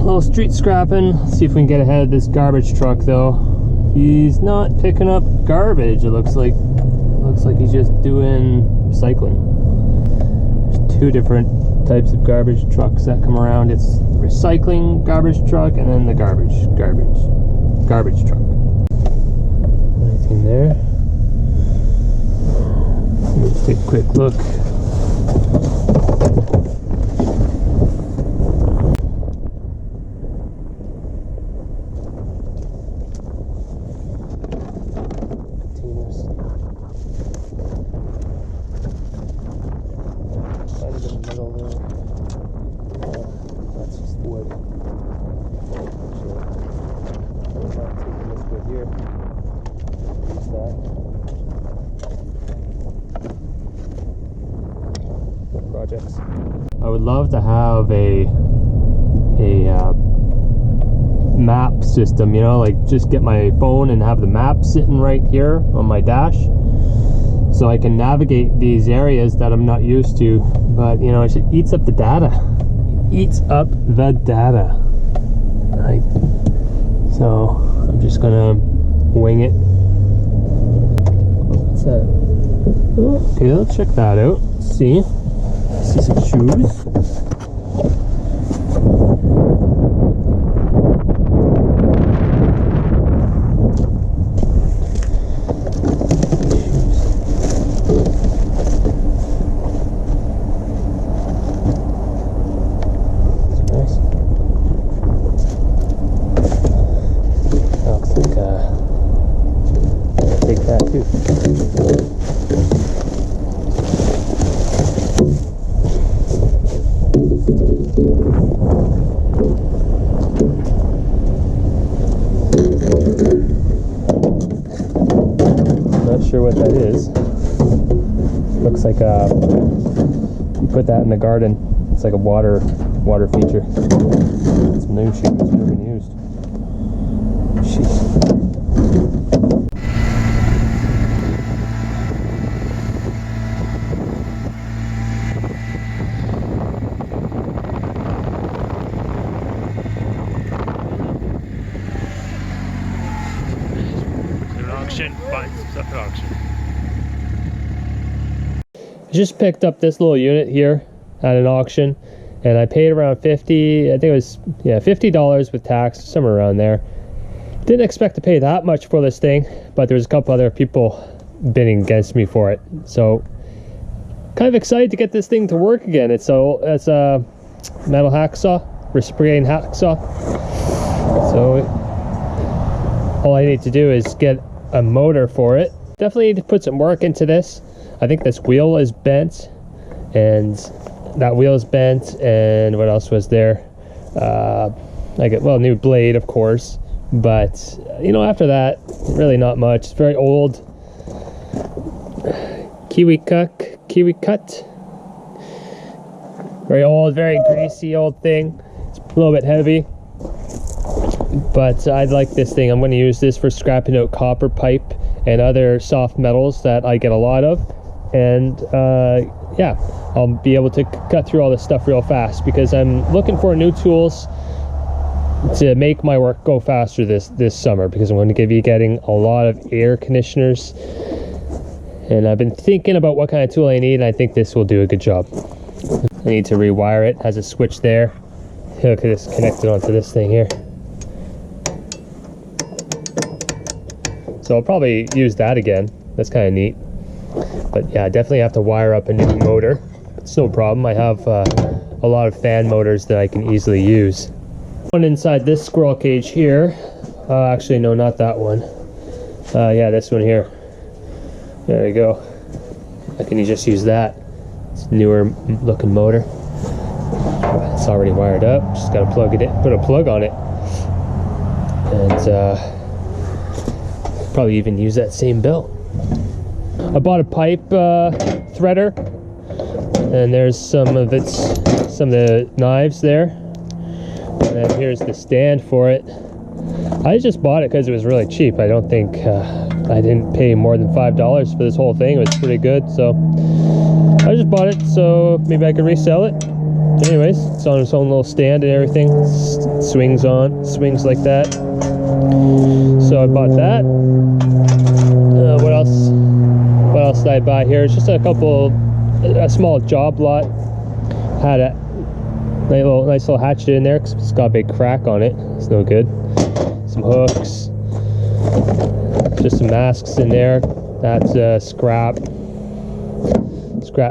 little street scrapping. Let's see if we can get ahead of this garbage truck though. He's not picking up garbage, it looks like. Looks like he's just doing recycling. There's two different types of garbage trucks that come around. It's recycling garbage truck and then the garbage truck. Anything there? Let me just take a quick look. I would love to have a map system, you know, like just get my phone and have the map sitting right here on my dash so I can navigate these areas that I'm not used to. But you know, it eats up the data. It eats up the data. Right. So I'm just gonna wing it. What's that? Okay, let's check that out. Let's see. See some shoes. Nice. Looks like I'll take that too. Sure what that is. Looks like you put that in the garden. It's like a water feature. It's new shoes, never been used. Jeez. I just picked up this little unit here at an auction and I paid around 50, I think it was, yeah, $50 with tax, somewhere around there. Didn't expect to pay that much for this thing, but there was a couple other people bidding against me for it. So kind of excited to get this thing to work again. It's a metal hacksaw, reciprocating hacksaw. So all I need to do is get a motor for it. Definitely need to put some work into this. I think this wheel is bent, and that wheel is bent, and what else was there? New blade, of course, but you know, after that, really not much. It's very old. Kiwi cut. Very old, very greasy old thing. It's a little bit heavy, but I'd like this thing. I'm going to use this for scrapping out copper pipe and other soft metals that I get a lot of. And yeah, I'll be able to cut through all this stuff real fast because I'm looking for new tools to make my work go faster this summer, because I'm going to be getting a lot of air conditioners, and I've been thinking about what kind of tool I need, and I think this will do a good job. I need to rewire it. It has a switch there. Look at this, connected onto this thing here. So I'll probably use that again. That's kind of neat. But yeah, I definitely have to wire up a new motor. It's no problem. I have a lot of fan motors that I can easily use. One inside this squirrel cage here. Actually, no, not that one. Yeah, this one here. There you go. I can just use that. It's a newer looking motor. It's already wired up. Just gotta plug it in, put a plug on it. And probably even use that same belt. I bought a pipe threader, and there's some of the knives there, and then here's the stand for it. I just bought it because it was really cheap. I don't think I didn't pay more than $5 for this whole thing. It was pretty good, so I just bought it so maybe I could resell it. Anyways, it's on its own little stand and everything. Swings like that. So I bought that. What else did I buy here? It's just a small job lot. Had a nice little hatchet in there because it's got a big crack on it. It's no good. Some hooks. Just some masks in there. That's scrap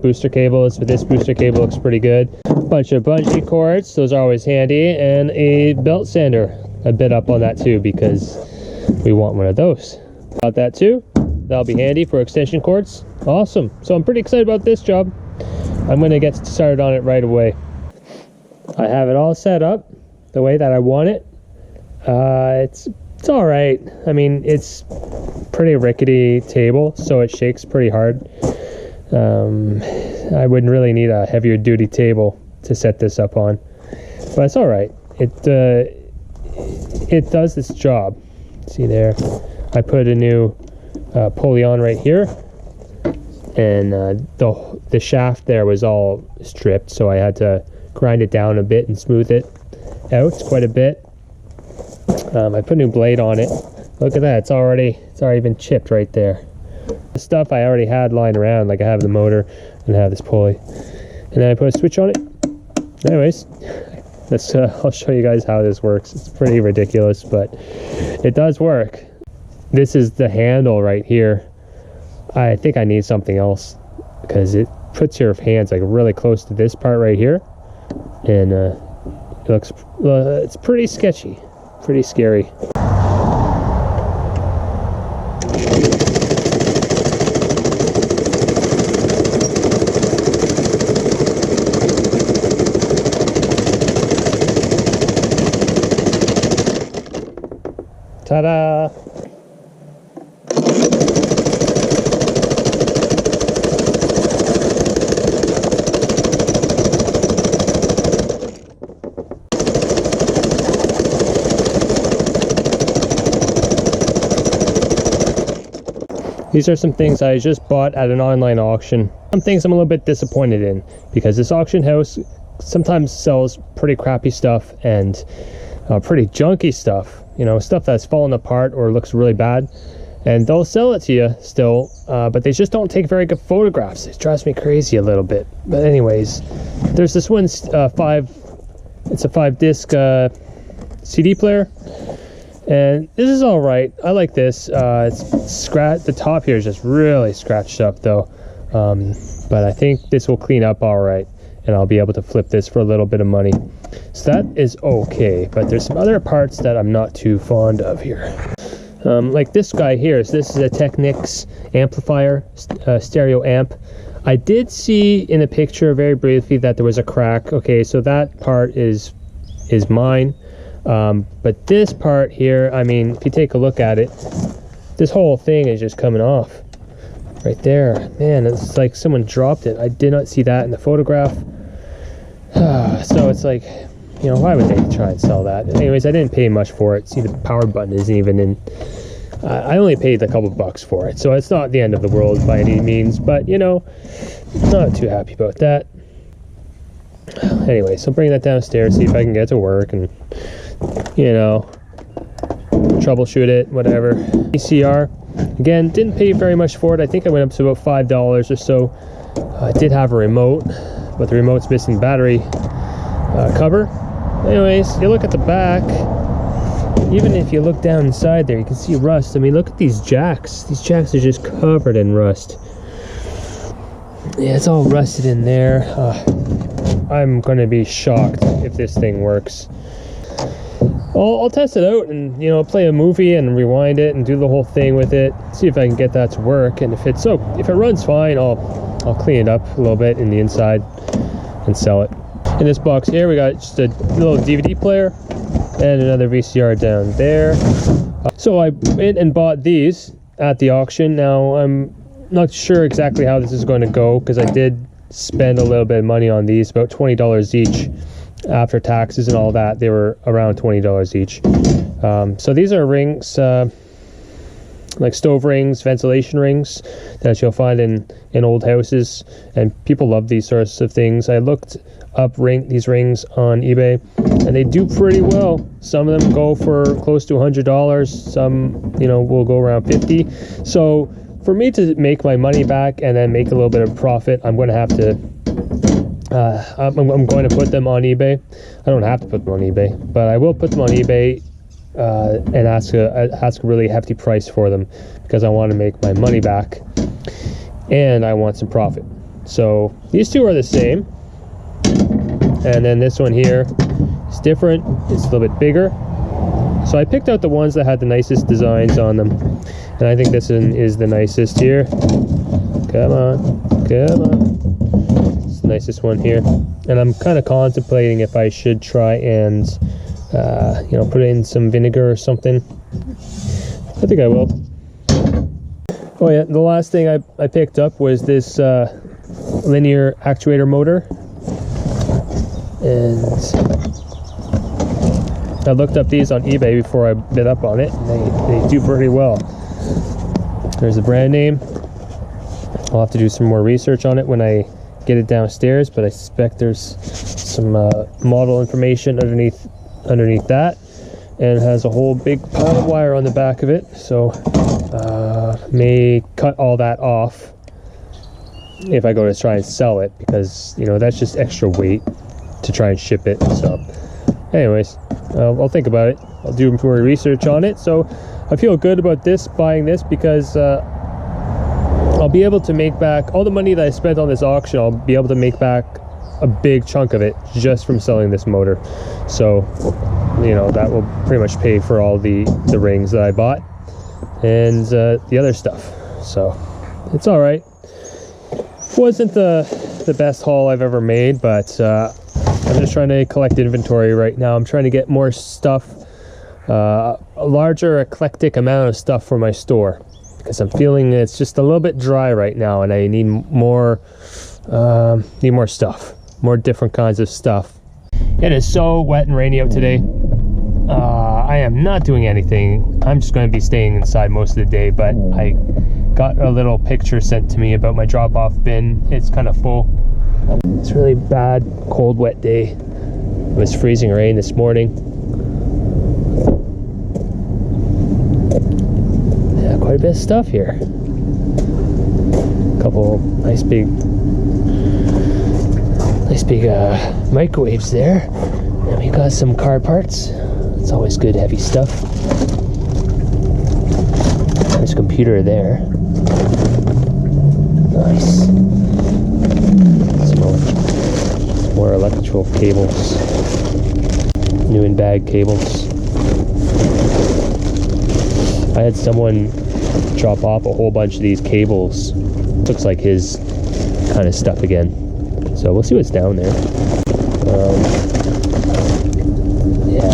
booster cables, but this booster cable looks pretty good. Bunch of bungee cords, those are always handy, and a belt sander. I bit up on that too because we want one of those. Got that too. That'll be handy for extension cords. Awesome. So I'm pretty excited about this job. I'm going to get started on it right away. I have it all set up the way that I want it. It's all right. I mean, it's pretty rickety table, so it shakes pretty hard. I wouldn't really need a heavier duty table to set this up on, but it's all right. It does its job. See there, I put a new pulley on right here, and the shaft there was all stripped, so I had to grind it down a bit and smooth it out quite a bit. I put a new blade on it. Look at that, it's already been chipped right there. The stuff I already had lying around, like I have the motor and I have this pulley, and then I put a switch on it. Anyways, I'll show you guys how this works. It's pretty ridiculous, but it does work. This is the handle right here. I think I need something else because it puts your hands like really close to this part right here, and it's pretty sketchy, pretty scary. Ta-da! These are some things I just bought at an online auction. Some things I'm a little bit disappointed in because this auction house sometimes sells pretty crappy stuff and pretty junky stuff. You know, stuff that's fallen apart or looks really bad, and they'll sell it to you still, but they just don't take very good photographs. It drives me crazy a little bit. But anyways, there's this one, it's a 5-disc CD player, and this is all right. I like this. The top here is just really scratched up though, but I think this will clean up all right, and I'll be able to flip this for a little bit of money. So that is okay, but there's some other parts that I'm not too fond of here. Like this guy here, so this is a Technics amplifier, stereo amp. I did see in a picture very briefly that there was a crack. Okay, so that part is mine. But this part here, I mean, if you take a look at it, this whole thing is just coming off right there. Man, it's like someone dropped it. I did not see that in the photograph. So it's like, you know, why would they try and sell that? Anyways, I didn't pay much for it. See, the power button isn't even in. I only paid a couple bucks for it, so it's not the end of the world by any means, but you know, not too happy about that. Anyway, so bring that downstairs, see if I can get it to work, and you know, troubleshoot it, whatever. ECR, again, didn't pay very much for it. I think I went up to about $5 or so. I did have a remote, but the remote's missing battery cover. Anyways, you look at the back, even if you look down inside there, you can see rust. I mean, look at these jacks. These jacks are just covered in rust. Yeah, it's all rusted in there. I'm going to be shocked if this thing works. I'll test it out and, you know, play a movie and rewind it and do the whole thing with it. See if I can get that to work. And if it runs fine, I'll clean it up a little bit in the inside and sell it. In this box here, we got just a little DVD player and another VCR down there. So I went and bought these at the auction. Now, I'm not sure exactly how this is going to go because I did spend a little bit of money on these, about $20 each. After taxes and all that, they were around $20 each. So these are rings. like stove rings, ventilation rings that you'll find in old houses, and people love these sorts of things. I looked up these rings on eBay, and they do pretty well. Some of them go for close to $100. Some, you know, will go around 50. So for me to make my money back and then make a little bit of profit, I'm going to have to I'm going to put them on eBay. I don't have to put them on eBay, but I will put them on eBay and ask a really hefty price for them, because I want to make my money back and I want some profit. So these two are the same, and then this one here is different. It's a little bit bigger. So I picked out the ones that had the nicest designs on them, and I think this one is the nicest here. Come on, come on. It's the nicest one here, and I'm kind of contemplating if I should try and you know, put in some vinegar or something. I think I will. Oh yeah, the last thing I picked up was this linear actuator motor, and I looked up these on eBay before I bid up on it, and they do pretty well. There's the brand name. I'll have to do some more research on it when I get it downstairs, but I suspect there's some model information underneath that, and it has a whole big pile of wire on the back of it, so may cut all that off if I go to try and sell it, because, you know, that's just extra weight to try and ship it. So anyways, I'll think about it. I'll do more research on it. So I feel good about buying this, because I'll be able to make back all the money that I spent on this auction. I'll be able to make back a big chunk of it just from selling this motor. So, you know, that will pretty much pay for all the rings that I bought and the other stuff. So it's all right. Wasn't the best haul I've ever made, but I'm just trying to collect inventory right now. I'm trying to get more stuff, a larger eclectic amount of stuff for my store, because I'm feeling it's just a little bit dry right now, and I need more stuff, more different kinds of stuff. It is so wet and rainy out today. I am not doing anything. I'm just going to be staying inside most of the day, but I got a little picture sent to me about my drop-off bin. It's kind of full. It's a really bad, cold, wet day. It was freezing rain this morning. Yeah, quite a bit of stuff here. A couple nice big microwaves there, and we got some car parts. It's always good, heavy stuff. There's a computer there. Nice. Some more electrical cables, new in bag cables. I had someone drop off a whole bunch of these cables. Looks like his kind of stuff again. So we'll see what's down there. Yeah,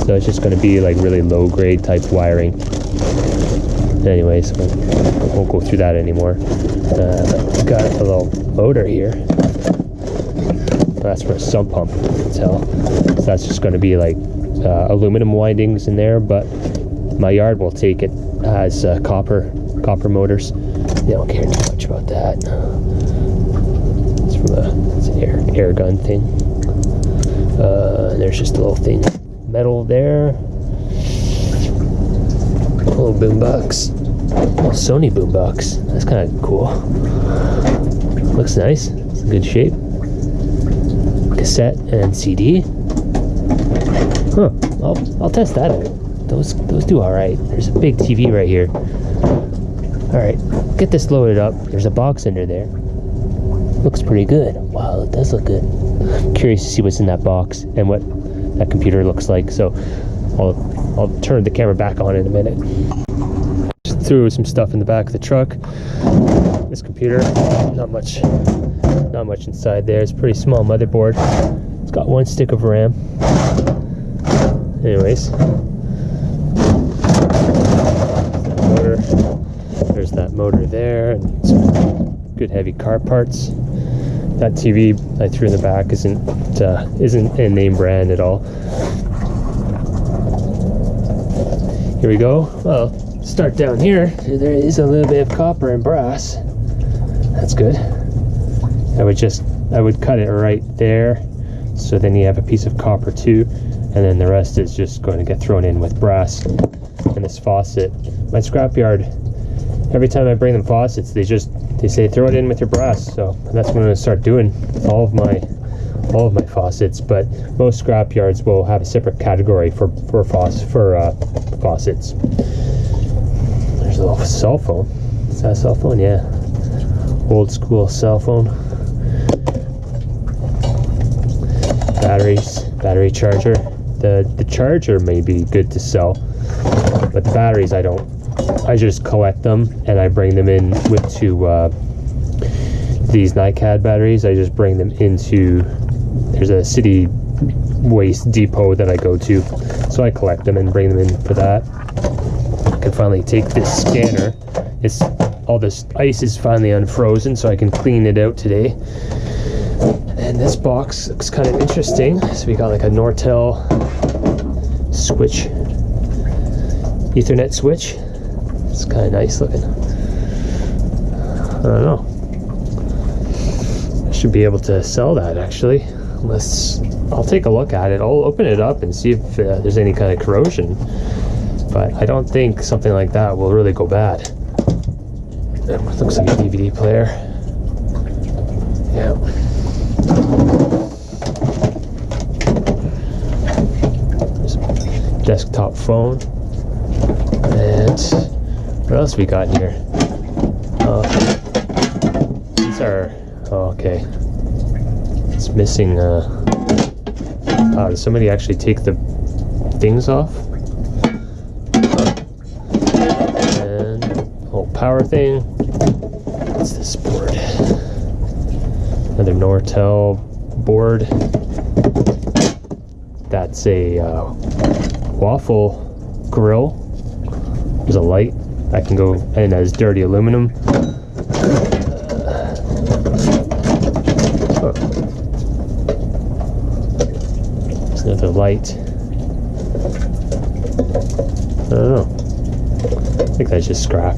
so it's just going to be like really low grade type wiring. Anyways, we won't go through that anymore. But got a little motor here. That's for a sump pump, you can tell. So that's just going to be like aluminum windings in there, but my yard will take it as copper motors. They don't care too much about that. It's an air gun thing. There's just a little thing, metal there. A little boombox, little Sony boombox. That's kind of cool. Looks nice. It's in good shape. Cassette and CD. Huh. I'll test that out. Those do all right. There's a big TV right here. All right, get this loaded up. There's a box under there. Looks pretty good. Wow, it does look good. I'm curious to see what's in that box and what that computer looks like. So I'll turn the camera back on in a minute. Just threw some stuff in the back of the truck. This computer, not much inside there. It's a pretty small motherboard. It's got one stick of RAM. Anyways, there's that motor there, and some good heavy car parts. That TV I threw in the back isn't a name brand at all. Here we go. Well, start down here. There is a little bit of copper and brass. That's good. I would cut it right there, so then you have a piece of copper too, and then the rest is just going to get thrown in with brass. And this faucet, my scrapyard, every time I bring them faucets, they say throw it in with your brass. So that's what I'm going to start doing with all of my faucets. But most scrapyards will have a separate category for faucets. There's a little cell phone. Is that a cell phone? Yeah, old school cell phone. Batteries, battery charger. The charger may be good to sell, but the batteries I don't. I just collect them and I bring them in these NiCad batteries. I just bring them into, there's a city waste depot that I go to, so I collect them and bring them in for that. I can finally take this scanner. All this ice is finally unfrozen, so I can clean it out today. And this box looks kind of interesting. So we got like a Nortel switch, Ethernet switch. It's kind of nice looking. I don't know. I should be able to sell that actually. I'll take a look at it. I'll open it up and see if there's any kind of corrosion. But I don't think something like that will really go bad. It looks like a DVD player. Yeah. There's a desktop phone. And what else we got here? These are, oh, okay. It's missing, did somebody actually take the things off? And whole power thing. What's this board? Another Nortel board. That's a waffle grill. There's a light that can go in as dirty aluminum. There's another light. I don't know. I think that's just scrap.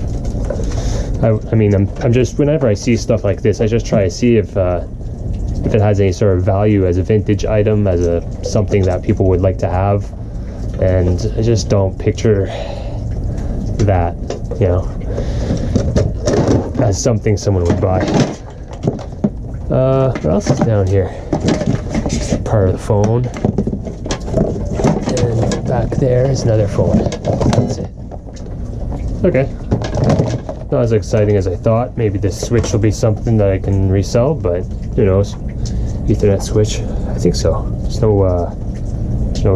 I mean, I'm just, whenever I see stuff like this, I just try to see if it has any sort of value as a vintage item, as something that people would like to have, and I just don't picture that, you know, as something someone would buy. What else is down here? Just part of the phone, and back there is another phone. That's it. Okay. Not as exciting as I thought. Maybe this switch will be something that I can resell, but who knows? Ethernet switch. I think so. There's no,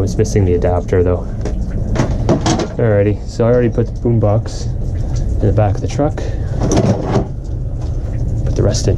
it's missing the adapter though. Alrighty, so I already put the boombox in the back of the truck. Put the rest in.